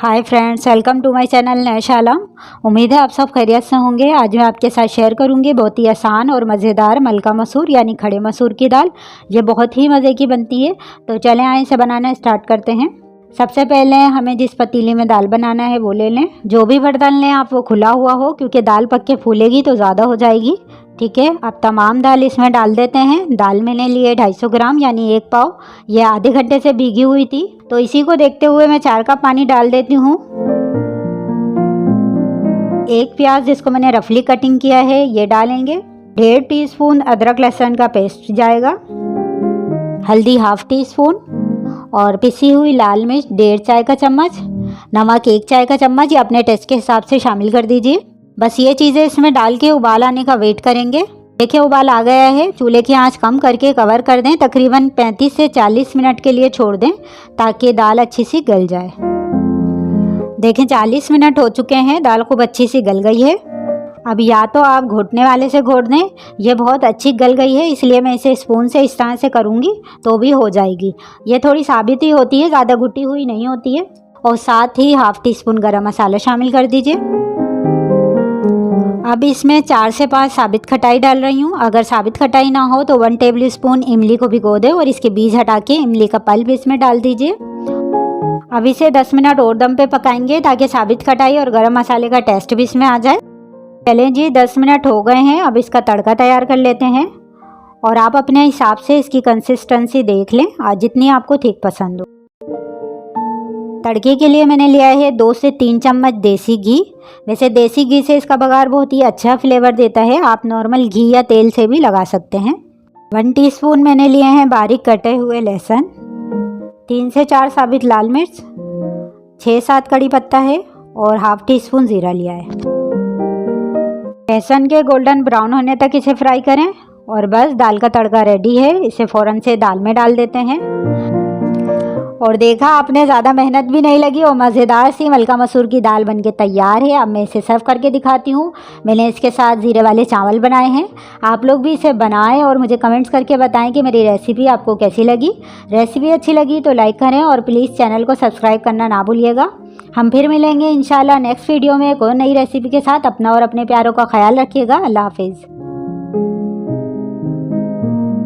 Hi friends, welcome to my channel नैशालम। उम्मीद है आप सब खैरियत से होंगे। आज मैं आपके साथ शेयर करूंगी बहुत ही आसान और मज़ेदार मलका मसूर यानी खड़े मसूर की दाल। ये बहुत ही मज़े की बनती है। तो चलें आए इसे बनाना स्टार्ट करते हैं। सबसे पहले हमें जिस पतीले में दाल बनाना है वो ले लें। जो भी बर्तन लें आप वो खुला हुआ हो, क्योंकि दाल पक के फूलेगी तो ज़्यादा हो जाएगी। ठीक है, अब तमाम दाल इसमें डाल देते हैं। दाल मैंने लिए 250 ग्राम यानी 1 पाव। ये आधे घंटे से भीगी हुई थी, तो इसी को देखते हुए मैं 4 कप पानी डाल देती हूँ। 1 प्याज जिसको मैंने रफली कटिंग किया है ये डालेंगे। 1.5 टीस्पून अदरक लहसुन का पेस्ट जाएगा। हल्दी 1/2 टीस्पून और पिसी हुई लाल मिर्च 1.5 चाय का चम्मच। नमक 1 चाय का चम्मच, ये अपने टेस्ट के हिसाब से शामिल कर दीजिए। बस ये चीज़ें इसमें डाल के उबाल आने का वेट करेंगे। देखिए उबाल आ गया है। चूल्हे की आंच कम करके कवर कर दें। तकरीबन 35 से 40 मिनट के लिए छोड़ दें ताकि दाल अच्छी सी गल जाए। देखें 40 मिनट हो चुके हैं, दाल खूब अच्छी सी गल गई है। अब या तो आप घोटने वाले से घोट दें, ये बहुत अच्छी गल गई है इसलिए मैं इसे स्पून से इस तरह से करूँगी तो भी हो जाएगी। ये थोड़ी साबित ही होती है, ज़्यादा घुटी हुई नहीं होती है। और साथ ही 1/2 टीस्पून गरम मसाला शामिल कर दीजिए। अब इसमें 4 से 5 साबित खटाई डाल रही हूँ। अगर साबित खटाई ना हो तो 1 टेबल स्पून इमली को भिगो दें और इसके बीज हटा के इमली का पल्प इसमें डाल दीजिए। अब इसे 10 मिनट और दम पे पकाएंगे ताकि साबित खटाई और गरम मसाले का टेस्ट भी इसमें आ जाए। चलें जी, 10 मिनट हो गए हैं। अब इसका तड़का तैयार कर लेते हैं और आप अपने हिसाब से इसकी कंसिस्टेंसी देख लें, जितनी आपको ठीक पसंद हो। तड़के के लिए मैंने लिया है 2 से 3 चम्मच देसी घी। वैसे देसी घी से इसका बघार बहुत ही अच्छा फ्लेवर देता है। आप नॉर्मल घी या तेल से भी लगा सकते हैं। 1 टीस्पून मैंने लिए हैं बारीक कटे हुए लहसुन। 3 से 4 साबित लाल मिर्च, 6-7 कड़ी पत्ता है और 1/2 टीस्पून ज़ीरा लिया है। लहसुन के गोल्डन ब्राउन होने तक इसे फ्राई करें और बस दाल का तड़का रेडी है। इसे फ़ौरन से दाल में डाल देते हैं। और देखा आपने, ज़्यादा मेहनत भी नहीं लगी और मज़ेदार सी मलका मसूर की दाल बनके तैयार है। अब मैं इसे सर्व करके दिखाती हूँ। मैंने इसके साथ ज़ीरे वाले चावल बनाए हैं। आप लोग भी इसे बनाएं और मुझे कमेंट्स करके बताएं कि मेरी रेसिपी आपको कैसी लगी। रेसिपी अच्छी लगी तो लाइक करें और प्लीज़ चैनल को सब्सक्राइब करना ना भूलिएगा। हम फिर मिलेंगे इंशाल्लाह नेक्स्ट वीडियो में एक और नई रेसिपी के साथ। अपना और अपने प्यारों का ख्याल रखिएगा। अल्लाह हाफिज़।